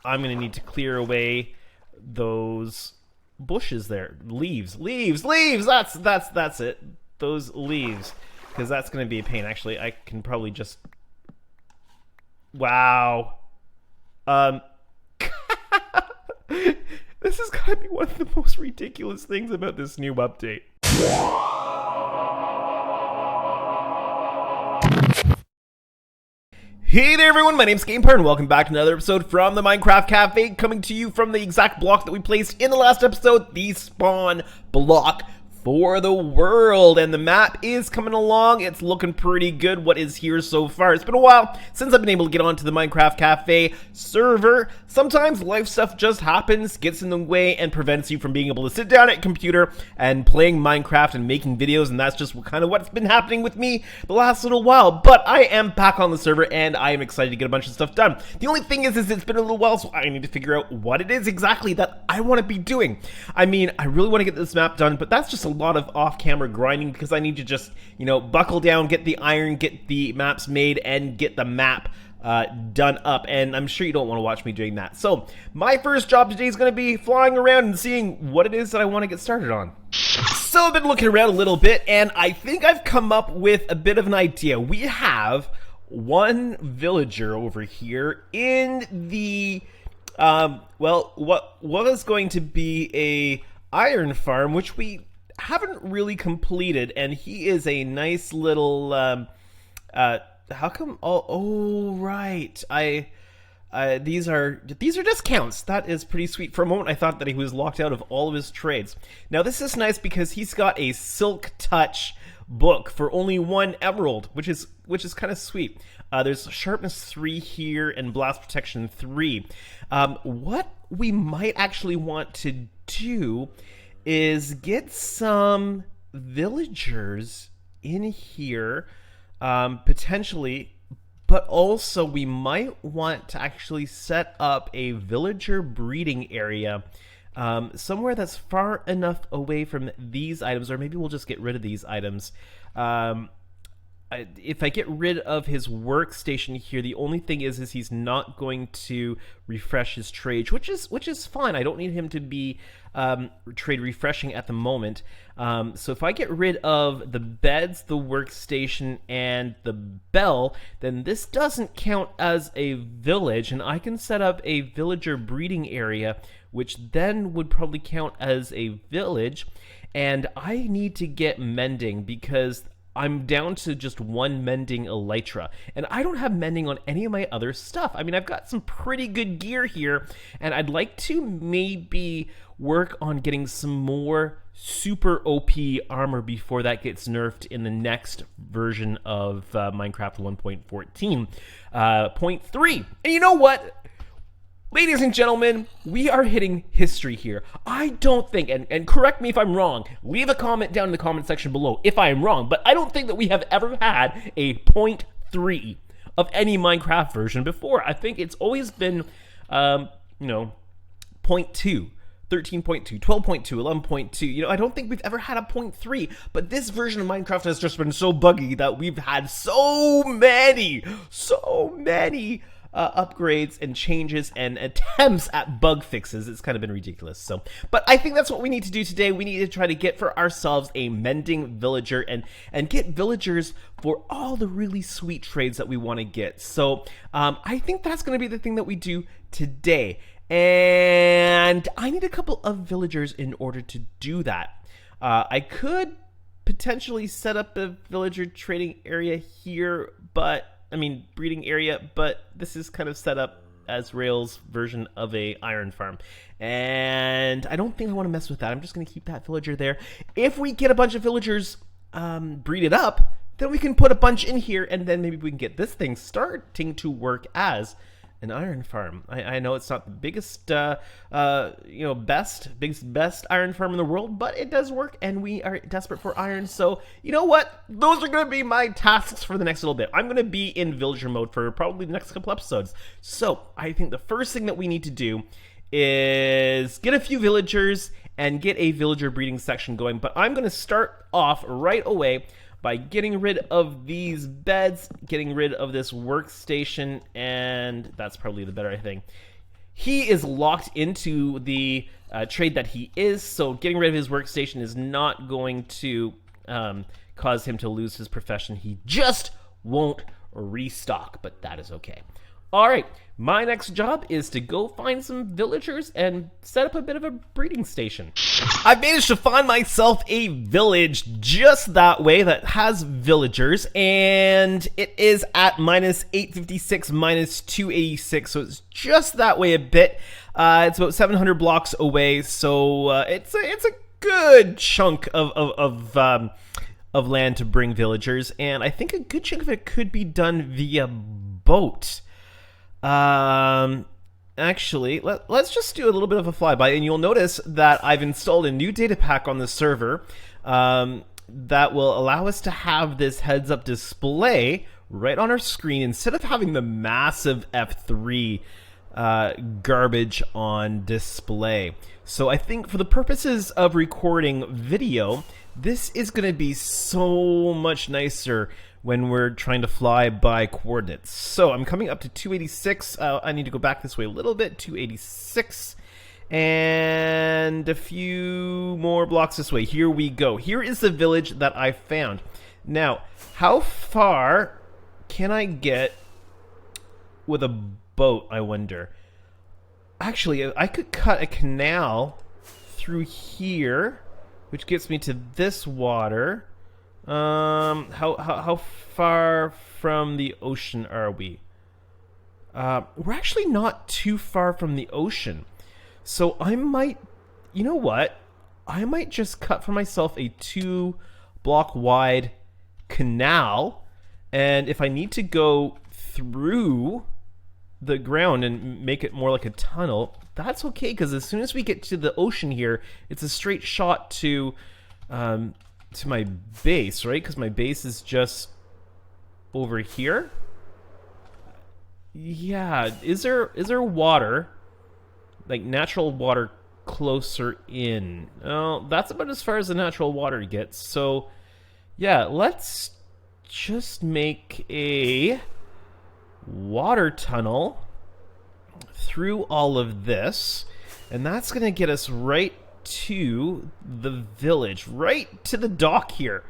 I'm going to need to clear away those bushes there. Leaves. That's it. Those leaves. Because that's going to be a pain. Actually, I can probably just... Wow. This has got to be one of the most ridiculous things about this new update. Hey there everyone, my name's GamePar and welcome back to another episode from the Minecraft Cafe, coming to you from the exact block that we placed in the last episode, the spawn block for the world. And the map is coming along. It's looking pretty good what is here so far. It's been a while since I've been able to get onto the Minecraft Cafe server. Sometimes life stuff just happens, gets in the way, and prevents you from being able to sit down at a computer and playing Minecraft and making videos, and that's just kind of what's been happening with me the last little while. But I am back on the server and I am excited to get a bunch of stuff done. The only thing is it's been a little while, so I need to figure out what it is exactly that I want to be doing. I mean, I really want to get this map done, but that's just a lot of off-camera grinding because I need to just, you know, buckle down, get the iron, get the maps made, and get the map done up, and I'm sure you don't want to watch me doing that. So my first job today is going to be flying around and seeing what it is that I want to get started on. So I've been looking around a little bit, and I think I've come up with a bit of an idea. We have one villager over here in the, well, what was going to be a iron farm, which we haven't really completed, and he is a nice little, how come, oh, right, these are discounts. That is pretty sweet. For a moment, I thought that he was locked out of all of his trades. Now, this is nice because he's got a Silk Touch book for only 1 emerald, which is kind of sweet. There's sharpness 3 here and blast protection 3. What we might actually want to do is get some villagers in here, potentially, but also we might want to actually set up a villager breeding area somewhere that's far enough away from these items, or maybe we'll just get rid of these items. If I get rid of his workstation here, the only thing is he's not going to refresh his trade, which is fine. I don't need him to be trade refreshing at the moment. So if I get rid of the beds, the workstation, and the bell, then this doesn't count as a village, and I can set up a villager breeding area, which then would probably count as a village. And I need to get Mending because I'm down to just 1 Mending elytra, and I don't have Mending on any of my other stuff. I mean, I've got some pretty good gear here, and I'd like to maybe work on getting some more super OP armor before that gets nerfed in the next version of Minecraft 1.14. 0.3. And you know what? Ladies and gentlemen, we are hitting history here. I don't think, and correct me if I'm wrong, leave a comment down in the comment section below if I am wrong, but I don't think that we have ever had a 0.3 of any Minecraft version before. I think it's always been, you know, 0.2. 13.2, 12.2, 11.2. You know, I don't think we've ever had a 0.3, but this version of Minecraft has just been so buggy that we've had so many upgrades and changes and attempts at bug fixes. It's kind of been ridiculous. So, but I think that's what we need to do today. We need to try to get for ourselves a Mending villager and get villagers for all the really sweet trades that we want to get. So I think that's going to be the thing that we do today. And I need a couple of villagers in order to do that. I could potentially set up a villager trading area here, but I mean, breeding area, but this is kind of set up as Rail's version of a iron farm. And I don't think I want to mess with that. I'm just going to keep that villager there. If we get a bunch of villagers breeded up, then we can put a bunch in here, and then maybe we can get this thing starting to work as an iron farm. I know it's not the biggest, you know, best iron farm in the world, but it does work, and we are desperate for iron. So, you know what? Those are going to be my tasks for the next little bit. I'm going to be in villager mode for probably the next couple episodes. So, I think the first thing that we need to do is get a few villagers and get a villager breeding section going. But I'm going to start off right away by getting rid of these beds, getting rid of this workstation, and that's probably the better thing. he is locked into the trade that he is, so getting rid of his workstation is not going to cause him to lose his profession. He just won't restock, but that is okay. All right, my next job is to go find some villagers and set up a bit of a breeding station. I've managed to find myself a village just that way that has villagers, and it is at minus 856, minus 286, so it's just that way a bit. It's about 700 blocks away, so it's a good chunk of land to bring villagers, and I think a good chunk of it could be done via boat. Actually, let's just do a little bit of a flyby, and you'll notice that I've installed a new data pack on the server that will allow us to have this heads-up display right on our screen instead of having the massive F3 garbage on display. So I think for the purposes of recording video, this is going to be so much nicer when we're trying to fly by coordinates. So I'm coming up to 286. I need to go back this way a little bit. 286. And a few more blocks this way. Here we go. Here is the village that I found. Now, how far can I get with a boat, I wonder? Actually, I could cut a canal through here, which gets me to this water. How far from the ocean are we? We're actually not too far from the ocean. So I might, you know what? I might just cut for myself a 2-block wide canal. And if I need to go through the ground and make it more like a tunnel, that's okay, because as soon as we get to the ocean here, it's a straight shot to my base, right? Because my base is just over here. Yeah, is there water, like natural water, closer in? Oh, that's about as far as the natural water gets. So yeah, let's just make a water tunnel through all of this, and that's gonna get us right to the village, right to the dock here.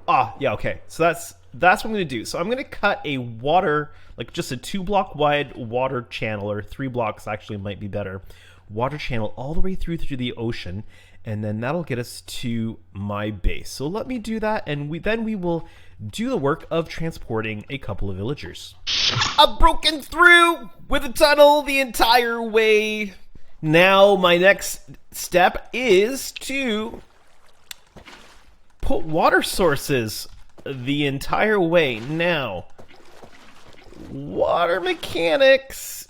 Yeah, okay, so that's what I'm gonna do. So I'm gonna cut a water, like just a 2-block wide water channel, or 3 blocks actually might be better, water channel all the way through the ocean, and then that'll get us to my base. So let me do that, and we will do the work of transporting a couple of villagers. I've broken through with a tunnel the entire way. Now my next step is to put water sources the entire way. Now, water mechanics,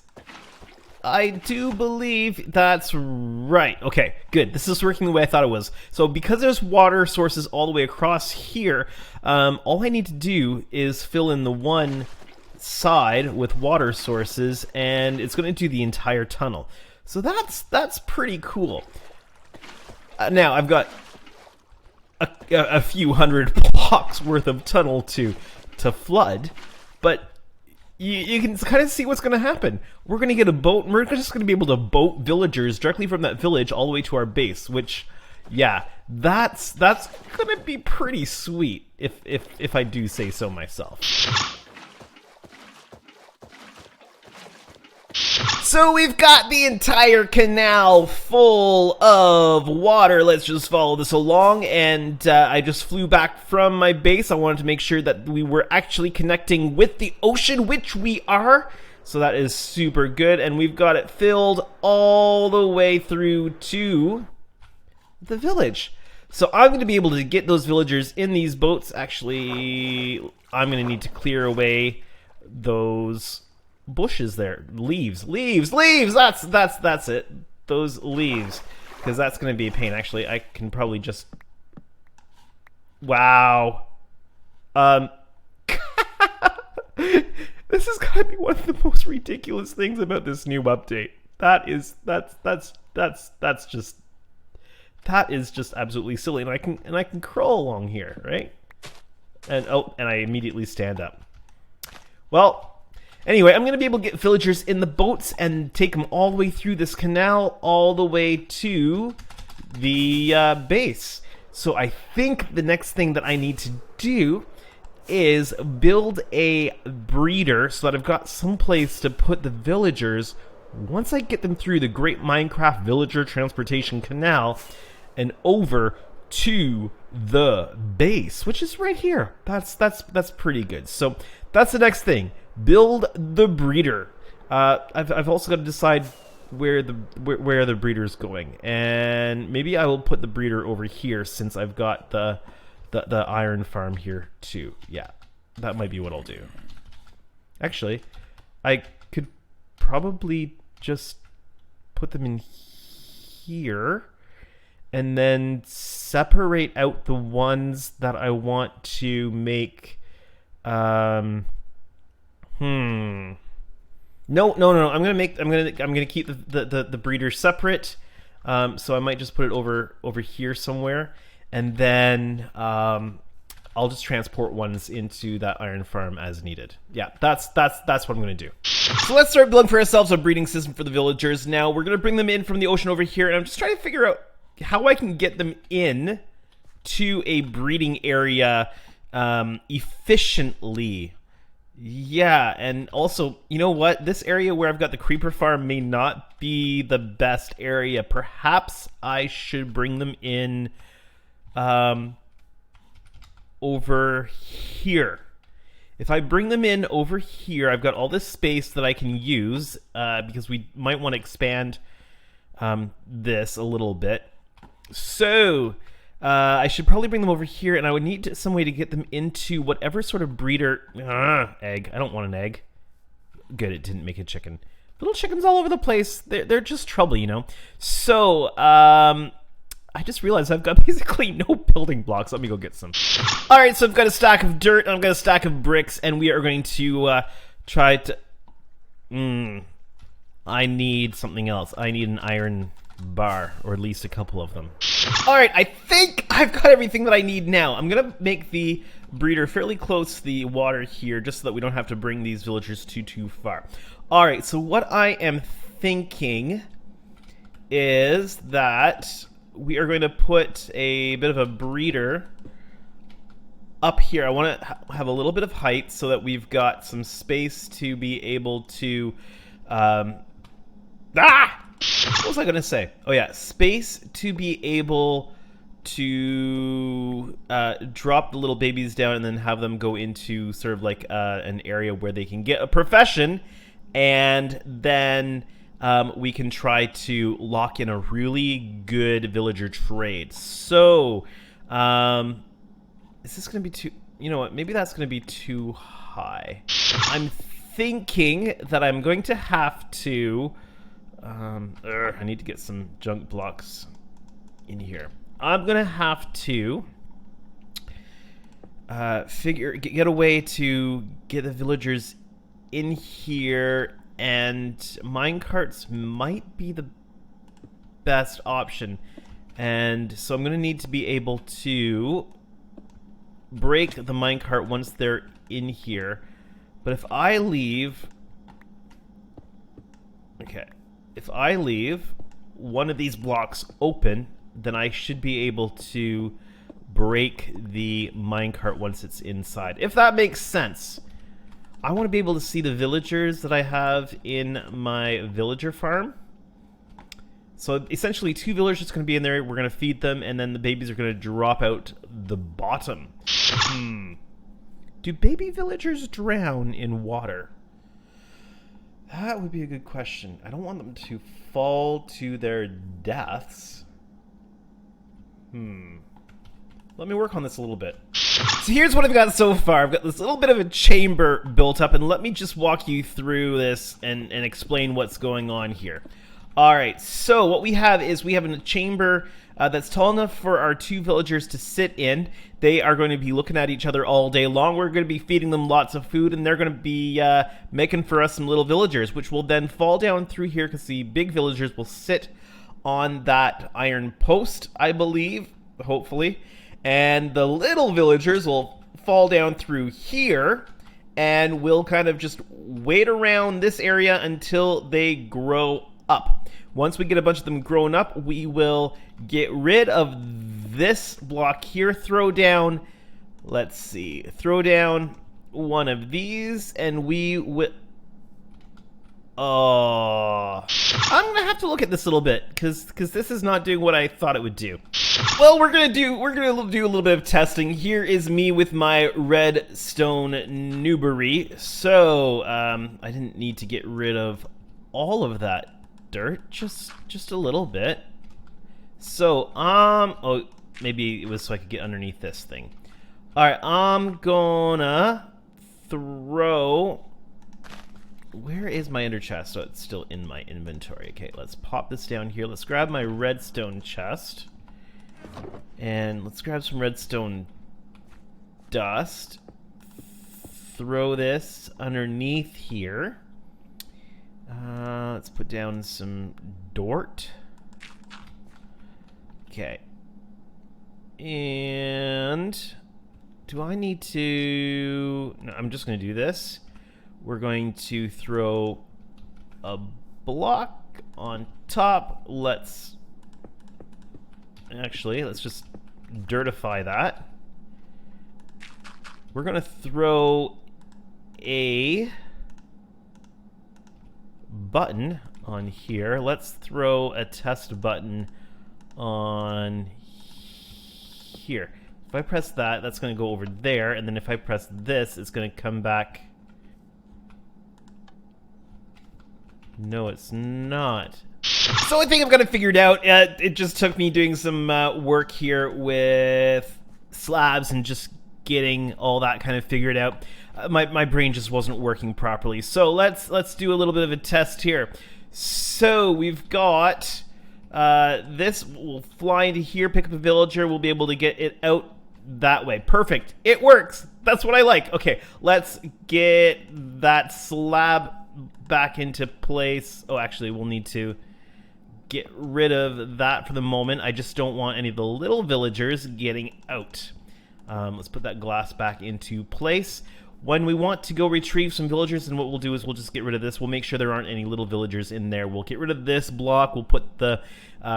I do believe that's right. Okay, good. This is working the way I thought it was. So because there's water sources all the way across here, all I need to do is fill in the one side with water sources, and it's going to do the entire tunnel. So that's pretty cool. Now I've got a few hundred blocks worth of tunnel to flood, but you can kind of see what's going to happen. We're going to get a boat, and we're just going to be able to boat villagers directly from that village all the way to our base, which, yeah, that's going to be pretty sweet, if I do say so myself. So we've got the entire canal full of water. Let's just follow this along, and I just flew back from my base. I wanted to make sure that we were actually connecting with the ocean, which we are. So that is super good, and we've got it filled all the way through to the village. So I'm going to be able to get those villagers in these boats. Actually, I'm going to need to clear away those bushes there. Leaves. That's it. Those leaves, because that's going to be a pain. Actually, I can probably just, wow. This is gotta be one of the most ridiculous things about this new update. That is just absolutely silly. And I can crawl along here, right? And I immediately stand up. Well, Anyway, I'm going to be able to get villagers in the boats and take them all the way through this canal, all the way to the base. So I think the next thing that I need to do is build a breeder so that I've got some place to put the villagers once I get them through the Great Minecraft Villager Transportation Canal and over to the base, which is right here. That's pretty good. So that's the next thing. Build the breeder. I've also got to decide where the breeder's going, and maybe I will put the breeder over here since I've got the iron farm here too. Yeah, that might be what I'll do. Actually, I could probably just put them in here and then separate out the ones that I want to make. No. I'm gonna keep the breeder separate. So I might just put it over here somewhere, and then I'll just transport ones into that iron farm as needed. Yeah, that's what I'm gonna do. So let's start building for ourselves a breeding system for the villagers. Now we're gonna bring them in from the ocean over here, and I'm just trying to figure out how I can get them in to a breeding area efficiently. Yeah, and also, you know what? This area where I've got the creeper farm may not be the best area. Perhaps I should bring them in over here. If I bring them in over here, I've got all this space that I can use because we might want to expand this a little bit. So I should probably bring them over here, and I would need some way to get them into whatever sort of breeder... egg. I don't want an egg. Good, it didn't make a chicken. Little chickens all over the place. They're just trouble, you know? So, I just realized I've got basically no building blocks. Let me go get some. Alright, so I've got a stack of dirt, and I've got a stack of bricks, and we are going to try to... I need something else. I need an iron bar, or at least a couple of them. Alright, I think I've got everything that I need now. I'm gonna make the breeder fairly close to the water here, just so that we don't have to bring these villagers too far. Alright, so what I am thinking is that we are going to put a bit of a breeder up here. I want to have a little bit of height so that we've got some space to be able to... What was I going to say? Oh yeah, space to be able to drop the little babies down and then have them go into sort of like an area where they can get a profession, and then we can try to lock in a really good villager trade. So, is this going to be too... You know what? Maybe that's going to be too high. I'm thinking that I'm going to have to... I need to get some junk blocks in here. I'm gonna have to get a way to get the villagers in here, and minecarts might be the best option. And so I'm gonna need to be able to break the minecart once they're in here. But if I leave... Okay. If I leave one of these blocks open, then I should be able to break the minecart once it's inside. If that makes sense. I want to be able to see the villagers that I have in my villager farm. So essentially 2 villagers are going to be in there, we're going to feed them, and then the babies are going to drop out the bottom. Do baby villagers drown in water? That would be a good question. I don't want them to fall to their deaths. Let me work on this a little bit. So here's what I've got so far. I've got this little bit of a chamber built up, and let me just walk you through this and explain what's going on here. Alright, so what we have is we have a chamber that's tall enough for our 2 villagers to sit in. They are going to be looking at each other all day long. We're going to be feeding them lots of food, and they're going to be making for us some little villagers, which will then fall down through here because the big villagers will sit on that iron post, I believe, hopefully. And the little villagers will fall down through here, and we'll kind of just wait around this area until they grow up. Once we get a bunch of them grown up, we will get rid of this block here, throw down, let's see, throw down one of these, and we will... Oh, I'm gonna have to look at this a little bit because this is not doing what I thought it would do. Well, we're gonna do a little bit of testing. Here is me with my redstone Newbury. So I didn't need to get rid of all of that dirt, just a little bit. So oh, maybe it was so I could get underneath this thing. All right, I'm gonna throw. Where is my ender chest? So it's still in my inventory. Okay, let's pop this down here. Let's grab my redstone chest. And let's grab some redstone dust. Throw this underneath here. Let's put down some dort. Okay. And do I need to... No, I'm just going to do this. We're going to throw a block on top. Let's just dirtify that. We're going to throw a button on here. Let's throw a test button on here. If I press that, that's going to go over there. And then if I press this, it's going to come back. No, it's not. So I think I've got it figured out. It just took me doing some work here with slabs and just getting all that kind of figured out. My brain just wasn't working properly. So let's do a little bit of a test here. So we've got this. We'll fly into here, pick up a villager. We'll be able to get it out that way. Perfect. It works. That's what I like. Okay, let's get that slab back into place. Oh, actually, we'll need to get rid of that for the moment. I just don't want any of the little villagers getting out. Let's put that glass back into place. When we want to go retrieve some villagers, then what we'll do is we'll just get rid of this. We'll make sure there aren't any little villagers in there. We'll get rid of this block. We'll put the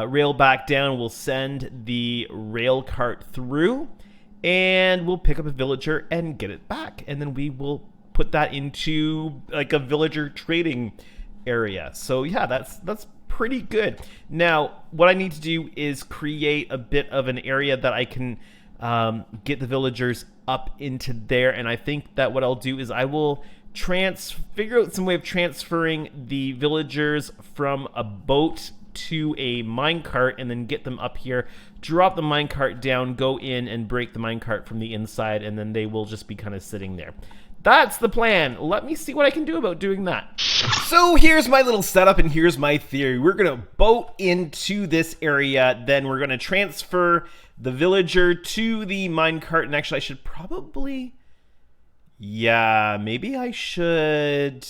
rail back down. We'll send the rail cart through, and we'll pick up a villager and get it back. And then we will put that into like a villager trading area. So yeah, that's pretty good. Now, what I need to do is create a bit of an area that I can get the villagers up into there. And I think that what I'll do is I will figure out some way of transferring the villagers from a boat to a minecart and then get them up here, drop the minecart down, go in and break the minecart from the inside, and then they will just be kind of sitting there. That's the plan. Let me see what I can do about doing that. So here's my little setup and here's my theory. We're going to boat into this area, then we're going to transfer the villager to the minecart. And actually, I should probably... Yeah, maybe I should...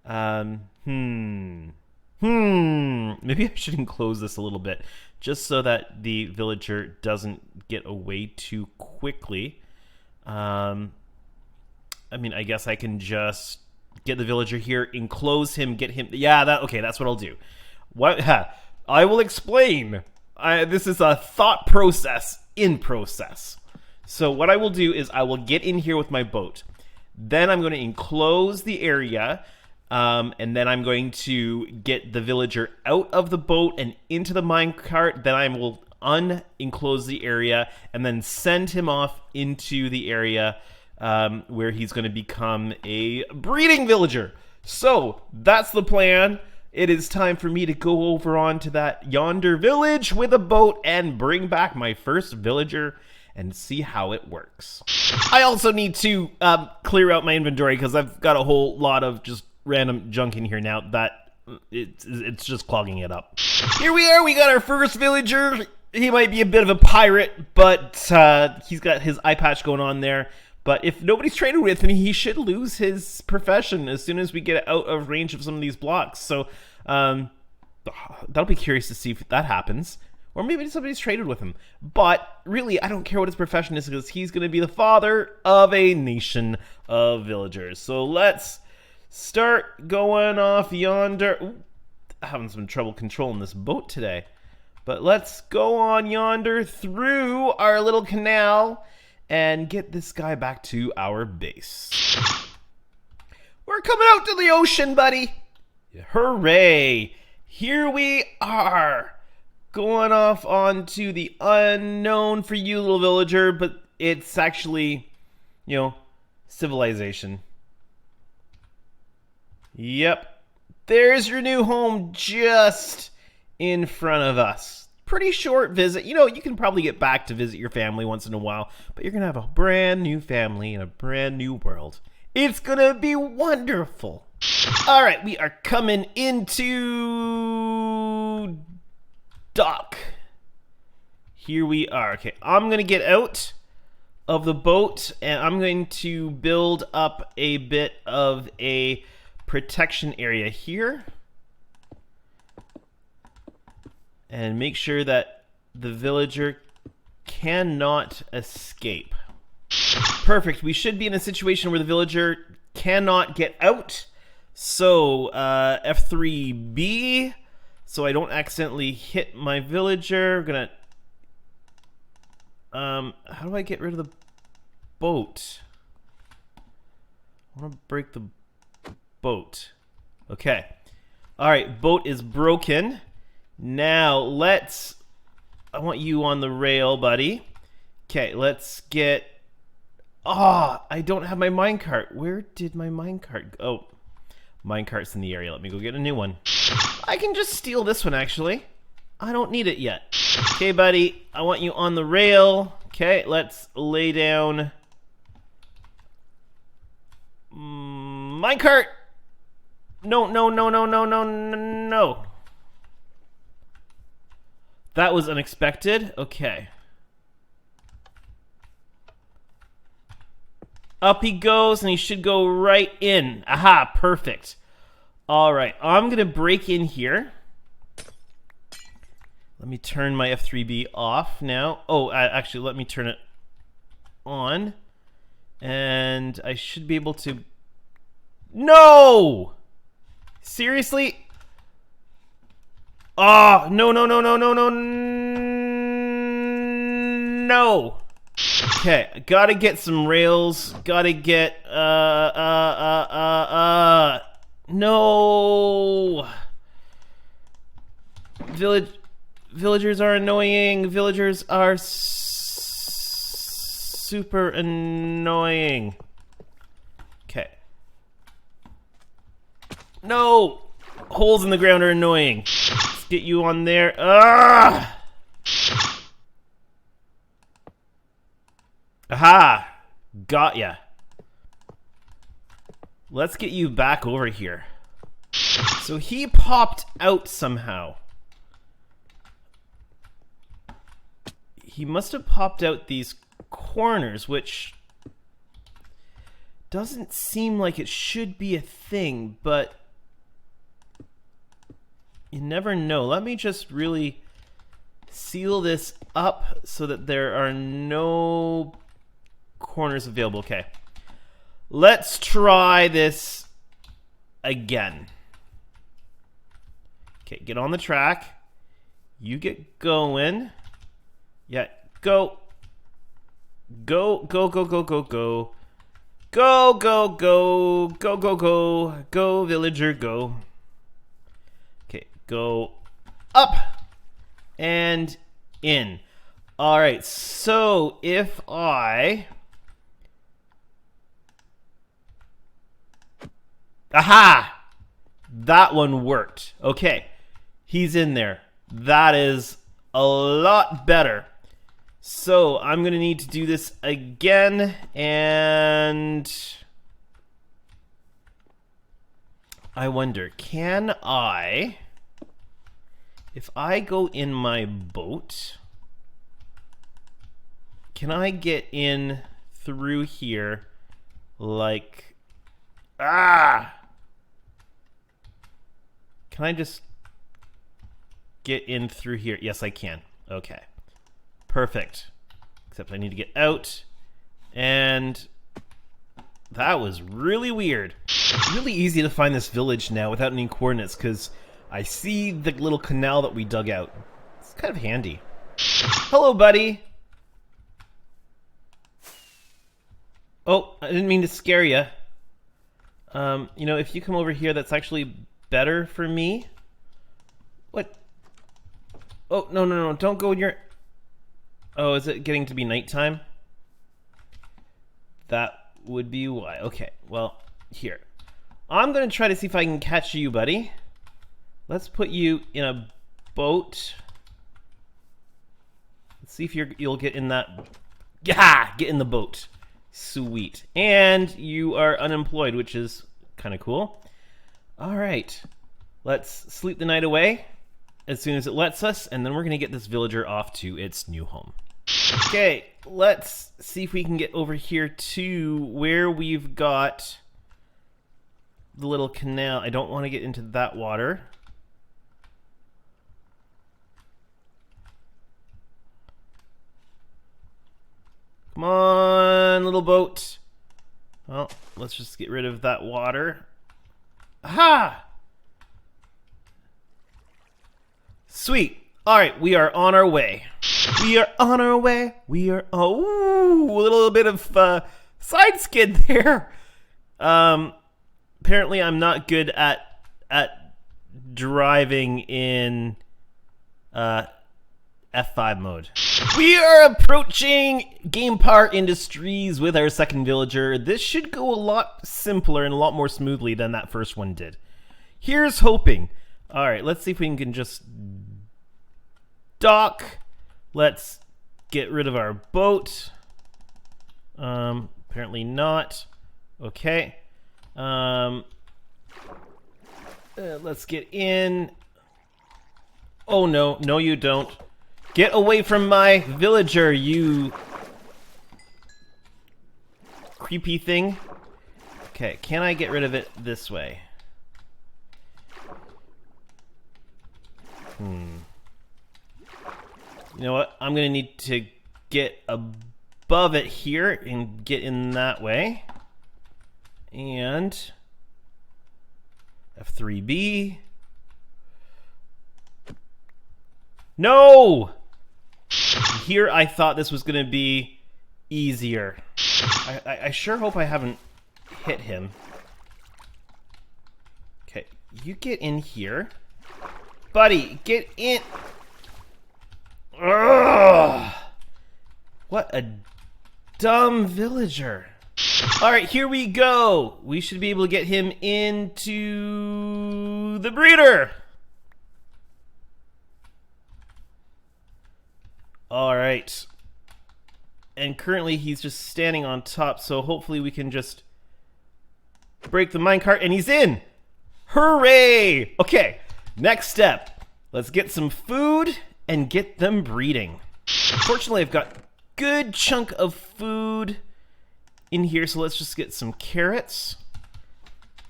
Maybe I should enclose this a little bit, just so that the villager doesn't get away too quickly. I mean, I guess I can just get the villager here, enclose him, get him... Yeah, okay, that's what I'll do. I will explain. This is a thought process in process. So what I will do is I will get in here with my boat. Then I'm going to enclose the area, and then I'm going to get the villager out of the boat and into the minecart. Then I will unenclose the area and then send him off into the area where he's going to become a breeding villager. So that's the plan. It is time for me to go over onto that yonder village with a boat and bring back my first villager and see how it works. I also need to clear out my inventory because I've got a whole lot of just random junk in here now that it's just clogging it up. Here we are. We got our first villager. He might be a bit of a pirate, but he's got his eye patch going on there. But if nobody's training with him, he should lose his profession as soon as we get out of range of some of these blocks. So that'll be curious to see if that happens. Or maybe somebody's traded with him. But really, I don't care what his profession is because he's going to be the father of a nation of villagers. So let's start going off yonder. Ooh, having some trouble controlling this boat today. But let's go on yonder through our little canal and get this guy back to our base. We're coming out to the ocean, buddy. Hooray. Here we are. Going off onto the unknown for you, little villager, but it's actually, you know, civilization. Yep. There's your new home just in front of us. Pretty short visit. You know, you can probably get back to visit your family once in a while, but you're going to have a brand new family in a brand new world. It's going to be wonderful. All right, we are coming into dock. Here we are. Okay, I'm going to get out of the boat and I'm going to build up a bit of a protection area here. And make sure that the villager cannot escape. Perfect. We should be in a situation where the villager cannot get out. So, F3B. So I don't accidentally hit my villager. I'm gonna... how do I get rid of the boat? I want to break the boat. Okay. Alright, boat is broken. Now, let's... I want you on the rail, buddy. Okay, let's get... Ah, I don't have my minecart. Where did my minecart go? Oh, minecart's in the area. Let me go get a new one. I can just steal this one, actually. I don't need it yet. Okay, buddy, I want you on the rail. Okay, let's lay down... minecart! No, no, no, no, no, no, no. That was unexpected. Okay. Up he goes, and he should go right in. Aha, perfect. All right, I'm going to break in here. Let me turn my F3B off now. Oh, actually, let me turn it on. And I should be able to... No! Seriously? Oh, no, no, no, no, no, no, no. Okay, I gotta get some rails. Gotta get, no. Villagers are annoying. Villagers are super annoying. Okay. No! Holes in the ground are annoying. Let's get you on there. Ah! Aha! Got ya. Let's get you back over here. So he popped out somehow. He must have popped out these corners, which doesn't seem like it should be a thing, but you never know. Let me just really seal this up so that there are no corners available. Okay. Let's try this again. Okay, get on the track. You get going. Yeah, go. Go, go, go, go, go, go. Go, go, go, go, go, go. Go, villager, go. Okay, go up and in. All right, so if I... Aha! That one worked. Okay, he's in there. That is a lot better. So I'm going to need to do this again, and I wonder, can I, if I go in my boat, can I get in through here like, ah! Can I just get in through here? Yes, I can. Okay. Perfect. Except I need to get out. And that was really weird. Really easy to find this village now without any coordinates because I see the little canal that we dug out. It's kind of handy. Hello, buddy. Oh, I didn't mean to scare you. You know, if you come over here, that's actually better for me. What? Oh, no, no, no, don't go in your... Oh, is it getting to be nighttime? That would be why. Okay, well, here. I'm going to try to see if I can catch you, buddy. Let's put you in a boat. Let's see if you'll get in that... Yeah, get in the boat. Sweet. And you are unemployed, which is kind of cool. All right. Let's sleep the night away as soon as it lets us, and then we're going to get this villager off to its new home. Okay, let's see if we can get over here to where we've got the little canal. I don't want to get into that water. Come on, little boat. Well, let's just get rid of that water. Aha! Sweet. All right, we are on our way. We are on our way. We are... Oh, a little bit of side skid there. Apparently, I'm not good at driving in F5 mode. We are approaching GamePar Industries with our second villager. This should go a lot simpler and a lot more smoothly than that first one did. Here's hoping. All right, let's see if we can just dock. Let's get rid of our boat. Apparently not. Okay. Let's get in. Oh no, no you don't. Get away from my villager, you creepy thing. Okay, can I get rid of it this way? You know what? I'm gonna need to get above it here and get in that way. And F3B. No! Here I thought this was gonna be easier. I sure hope I haven't hit him. Okay, you get in here. Buddy, get in. Ugh. What a dumb villager. Alright, here we go. We should be able to get him into the breeder. Alright. And currently he's just standing on top, so hopefully we can just break the minecart, and he's in! Hooray! Okay, next step. Let's get some food and get them breeding. Fortunately, I've got a good chunk of food in here, so let's just get some carrots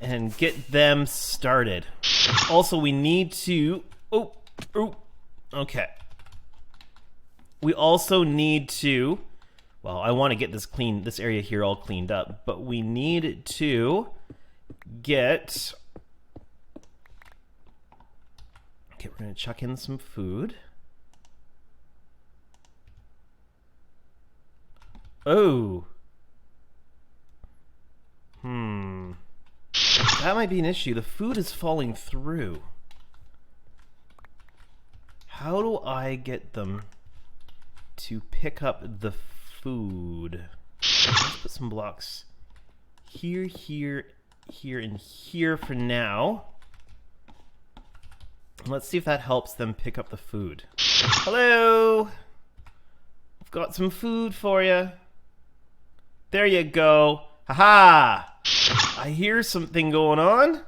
and get them started. Also, we need to... Oh, okay. We also need to... Well, I want to get this area here all cleaned up, but we need to get... Okay, we're going to chuck in some food. Oh. That might be an issue. The food is falling through. How do I get them to pick up the food? Let's put some blocks here, here, here, and here for now. Let's see if that helps them pick up the food. Hello! I've got some food for you. There you go. Haha! I hear something going on.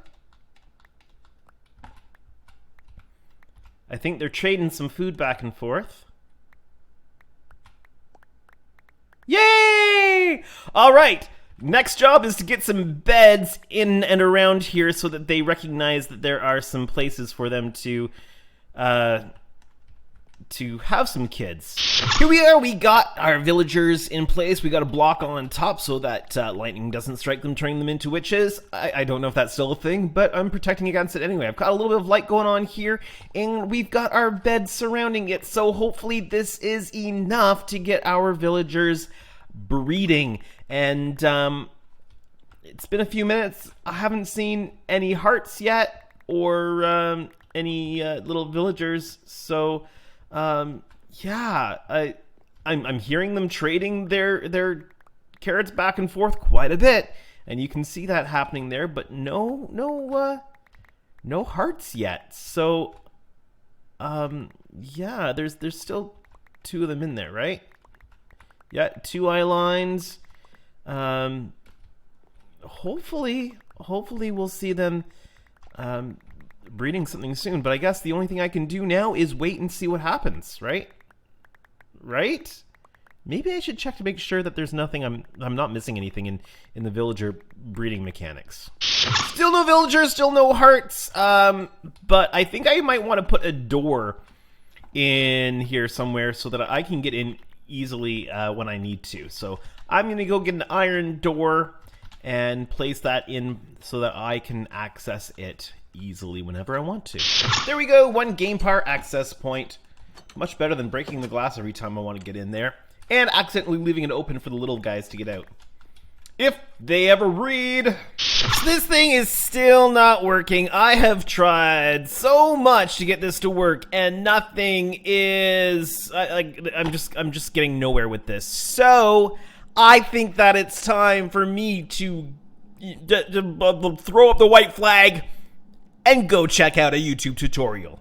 I think they're trading some food back and forth. Yay! All right. Next job is to get some beds in and around here so that they recognize that there are some places for them to to have some kids. Here we are, we got our villagers in place. We got a block on top so that lightning doesn't strike them, turning them into witches. I don't know if that's still a thing, but I'm protecting against it anyway. I've got a little bit of light going on here, and we've got our bed surrounding it, so hopefully this is enough to get our villagers breeding. And it's been a few minutes. I haven't seen any hearts yet, or any little villagers, so yeah, I'm hearing them trading their carrots back and forth quite a bit, and you can see that happening there, but no hearts yet. So yeah, there's still 2 of them in there, right? Yeah, 2 eye lines. Hopefully we'll see them breeding something soon, but I guess the only thing I can do now is wait and see what happens, right? Right? Maybe I should check to make sure that there's nothing, I'm not missing anything in the villager breeding mechanics. Still no villagers, still no hearts, but I think I might want to put a door in here somewhere so that I can get in easily when I need to. So I'm gonna go get an iron door and place that in so that I can access it easily whenever I want to. There we go, 1 GamePar access point. Much better than breaking the glass every time I want to get in there and accidentally leaving it open for the little guys to get out, if they ever breed. So this thing is still not working. I have tried so much to get this to work, and nothing is. I'm just getting nowhere with this. So I think that it's time for me to throw up the white flag and go check out a YouTube tutorial.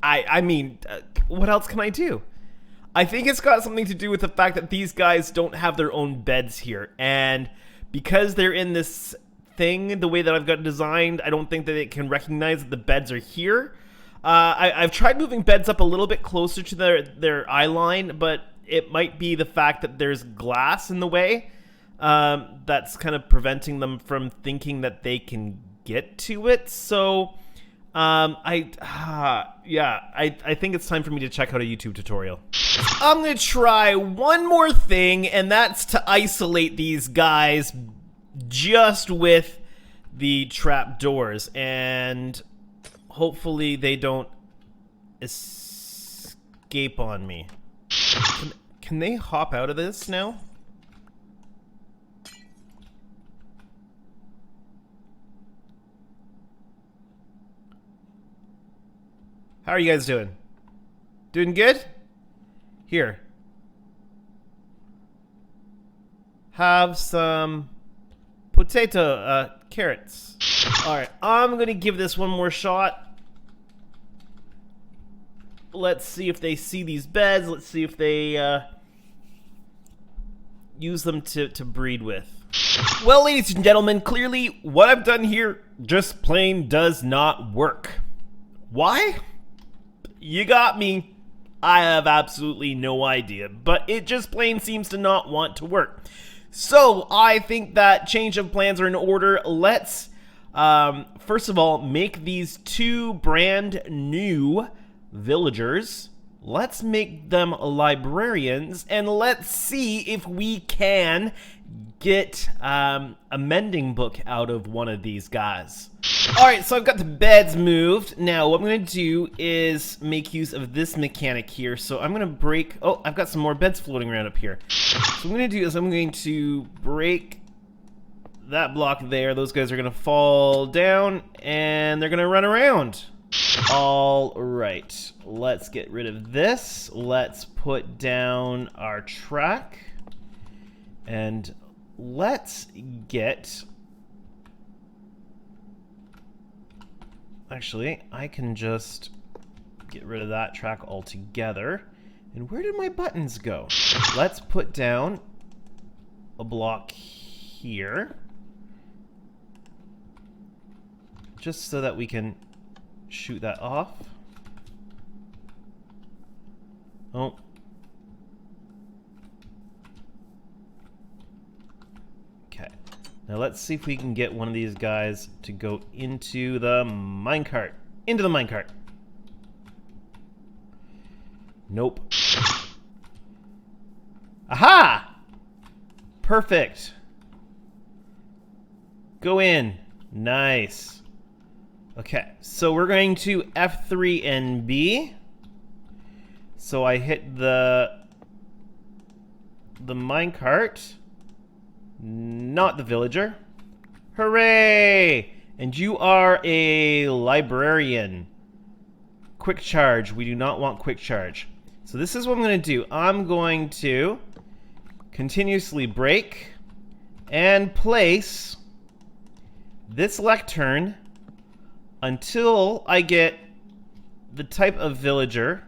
I mean, what else can I do? I think it's got something to do with the fact that these guys don't have their own beds here, and because they're in this thing, the way that I've got it designed, I don't think that it can recognize that the beds are here. I've tried moving beds up a little bit closer to their eye line, but it might be the fact that there's glass in the way that's kind of preventing them from thinking that they can get to it. So I think it's time for me to check out a YouTube tutorial. I'm gonna try one more thing, and that's to isolate these guys just with the trap doors, and hopefully they don't escape on me. Can they hop out of this now? How are you guys doing? Doing good? Here. Have some potato, carrots. Alright, I'm gonna give this one more shot. Let's see if they see these beds. Let's see if they, use them to breed with. Well, ladies and gentlemen, clearly what I've done here just plain does not work. Why? You got me. I have absolutely no idea, but it just plain seems to not want to work. So I think that change of plans are in order. Let's, first of all, make these 2 brand new villagers. Let's make them librarians, and let's see if we can get a mending book out of one of these guys. Alright, so I've got the beds moved. Now, what I'm going to do is make use of this mechanic here. So I'm going to break... Oh, I've got some more beds floating around up here. So what I'm going to do is I'm going to break that block there. Those guys are going to fall down, and they're going to run around. Alright, let's get rid of this. Let's put down our track. And let's get... Actually, I can just get rid of that track altogether. And where did my buttons go? Let's put down a block here. Just so that we can shoot that off. Oh. Okay. Now let's see if we can get one of these guys to go into the minecart. Into the minecart. Nope. Aha! Perfect. Go in. Nice. Okay, so we're going to F3 and B. So I hit the minecart, not the villager. Hooray! And you are a librarian. Quick charge. We do not want quick charge. So this is what I'm going to do. I'm going to continuously break and place this lectern until I get the type of villager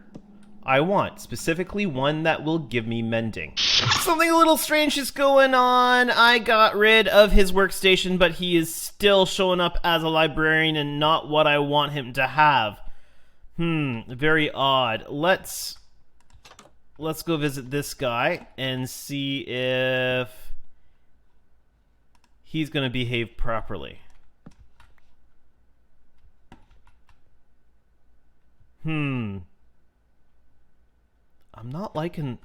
I want, specifically one that will give me mending. Something a little strange is going on. I got rid of his workstation, but he is still showing up as a librarian and not what I want him to have. Very odd. Let's go visit this guy and see if he's gonna behave properly. I'm not liking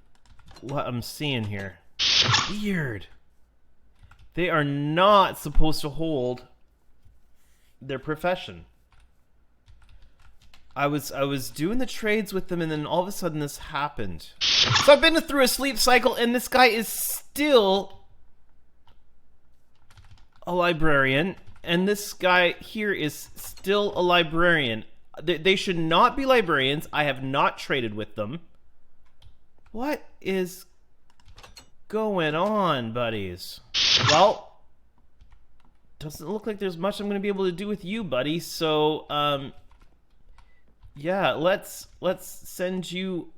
what I'm seeing here. Weird. They are not supposed to hold their profession. I was doing the trades with them, and then all of a sudden this happened. So I've been through a sleep cycle, and this guy is still a librarian, and this guy here is still a librarian. They should not be librarians. I have not traded with them. What is going on, buddies? Well, doesn't look like there's much I'm going to be able to do with you, buddy. So, yeah, let's send you.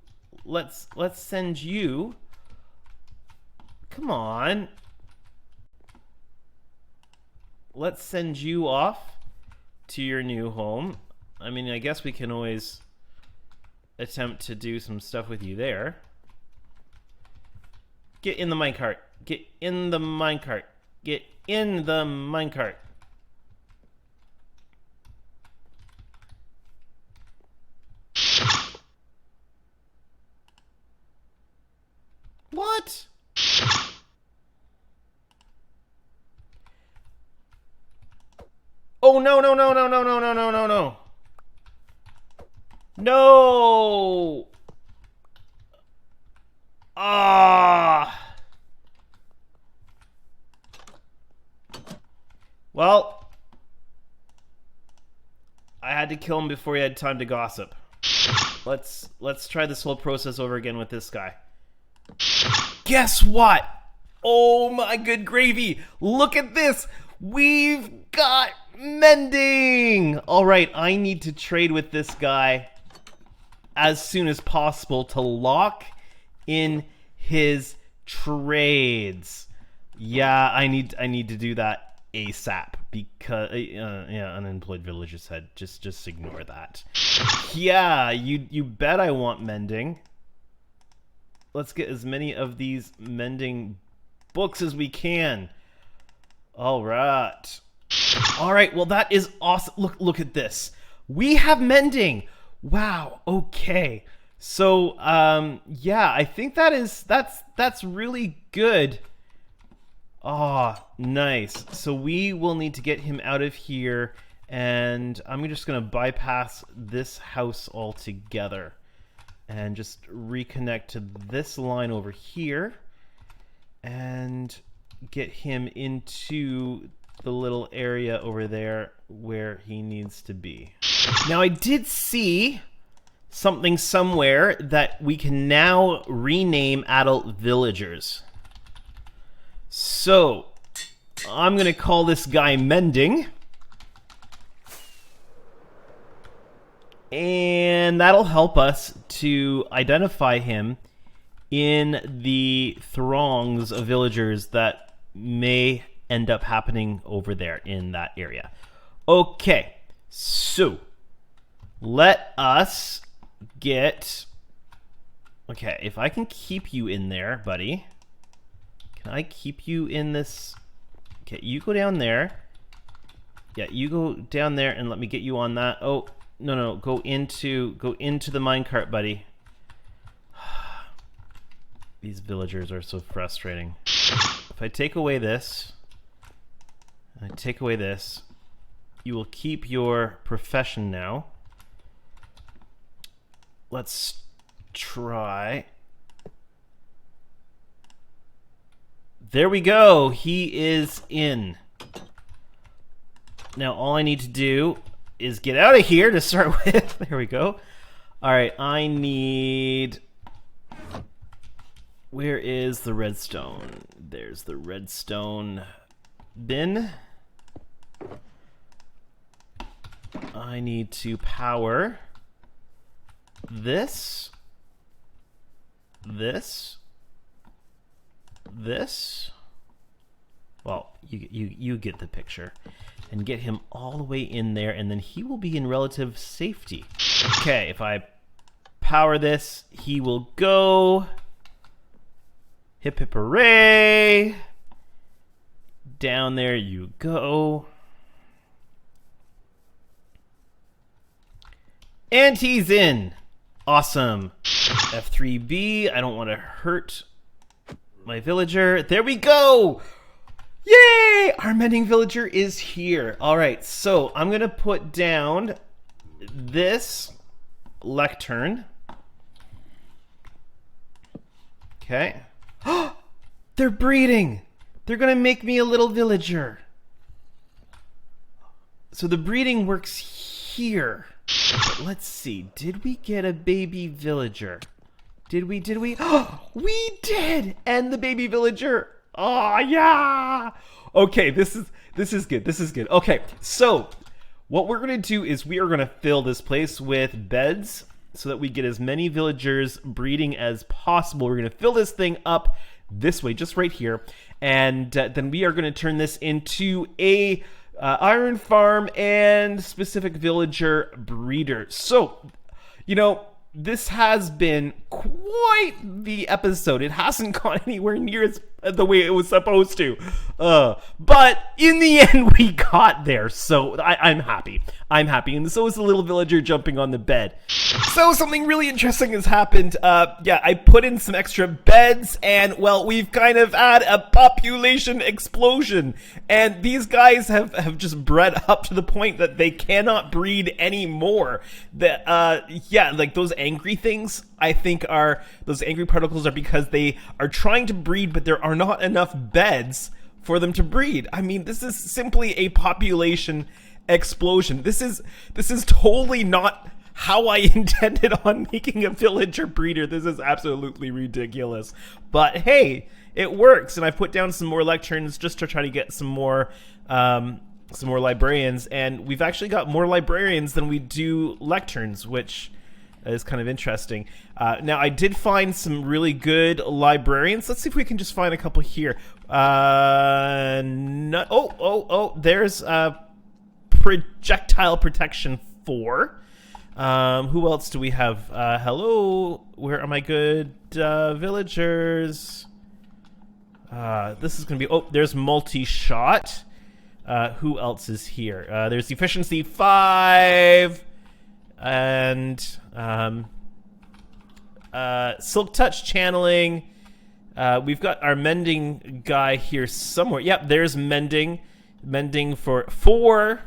Let's send you. Come on. Let's send you off to your new home. I mean, I guess we can always attempt to do some stuff with you there. Get in the minecart. Get in the minecart. Get in the minecart. What? Oh, no, no, no, no, no, no, no, no, no, no. No! Ah! Well, I had to kill him before he had time to gossip. Let's try this whole process over again with this guy. Guess what? Oh my good gravy! Look at this! We've got mending! Alright, I need to trade with this guy as soon as possible to lock in his trades. Yeah, I need to do that ASAP because yeah, unemployed villager said just ignore that. Yeah, you bet I want mending. Let's get as many of these mending books as we can. All right. All right, well that is awesome. Look at this. We have mending. Wow. Okay. So, yeah, I think that's really good. Ah, nice. So we will need to get him out of here, and I'm just gonna bypass this house altogether and just reconnect to this line over here and get him into the little area over there where he needs to be. Now, I did see something somewhere that we can now rename adult villagers. So, I'm going to call this guy Mending. And that'll help us to identify him in the throngs of villagers that may end up happening over there in that area. Okay, so let us get... Okay, if I can keep you in there, buddy. Can I keep you in this? Okay, you go down there. Yeah, you go down there and let me get you on that. Oh, no, go into the minecart, buddy. These villagers are so frustrating. If I take away this, and I take away this, you will keep your profession now. Let's try. There we go. He is in. Now all I need to do is get out of here to start with. There we go. All right, I need... Where is the redstone? There's the redstone bin. I need to power this, this. Well, you get the picture. And get him all the way in there, and then he will be in relative safety. Okay, if I power this, he will go. Hip hip hooray! Down there you go. And he's in. Awesome. F3B, I don't want to hurt my villager. There we go! Yay! Our mending villager is here. All right, so I'm going to put down this lectern. Okay. They're breeding. They're going to make me a little villager. So the breeding works here. But let's see. Did we get a baby villager? Did we? We did! And the baby villager. Oh, yeah! Okay, this is good. Okay, so what we're going to do is we are going to fill this place with beds so that we get as many villagers breeding as possible. We're going to fill this thing up this way, just right here, and then we are going to turn this into a iron farm and specific villager breeder. So, you know, this has been quite the episode. It hasn't gone anywhere near the way it was supposed to. But in the end, we got there. So I'm happy. And so is the little villager jumping on the bed. So something really interesting has happened. Yeah, I put in some extra beds, and well, we've kind of had a population explosion. And these guys have just bred up to the point that they cannot breed anymore. Yeah, like those angry things, I think those angry particles are because they are trying to breed, but there are not enough beds for them to breed. I mean, this is simply a population explosion. This is totally not how I intended on making a villager breeder. This is absolutely ridiculous. But hey, it works, and I put down some more lecterns just to try to get some more librarians, and we've actually got more librarians than we do lecterns, which is kind of interesting. Now, I did find some really good librarians. Let's see if we can just find a couple here. There's projectile protection 4. Who else do we have? Hello, where are my good villagers? This is gonna be, there's multi-shot. Who else is here? There's efficiency 5 and silk touch channeling. We've got our mending guy here somewhere. Yep, there's mending for 4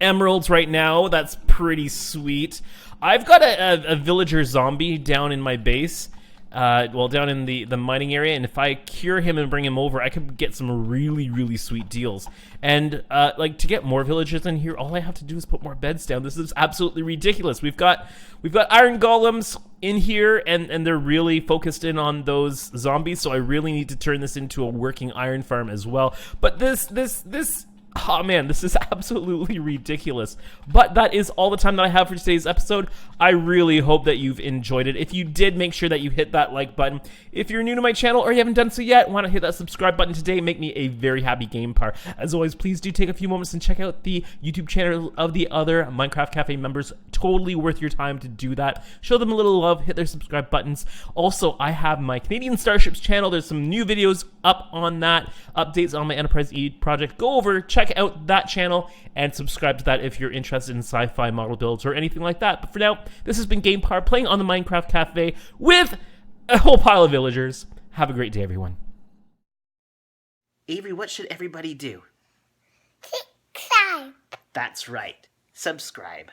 emeralds right now. That's pretty sweet. I've got a villager zombie down in my base, down in the mining area, and if I cure him and bring him over, I could get some really sweet deals. And like, to get more villagers in here, all I have to do is put more beds down. This is absolutely ridiculous. We've got Iron Golems in here, and they're really focused in on those zombies, so I really need to turn this into a working iron farm as well. But this oh man, this is absolutely ridiculous. But that is all the time that I have for today's episode. I really hope that you've enjoyed it. If you did, make sure that you hit that like button. If you're new to my channel or you haven't done so yet, why not hit that subscribe button today? Make me a very happy GamePar. As always, please do take a few moments and check out the YouTube channel of the other Minecraft Cafe members. Totally worth your time to do that. Show them a little love, hit their subscribe buttons. Also, I have my Canadian Starships channel. There's some new videos up on that, updates on my Enterprise E project. Go over, check out that channel and subscribe to that if you're interested in sci-fi model builds or anything like that. But for now, this has been GamePar playing on the Minecraft Cafe with a whole pile of villagers. Have a great day, everyone. Avery, what should everybody do? Subscribe. That's right. Subscribe.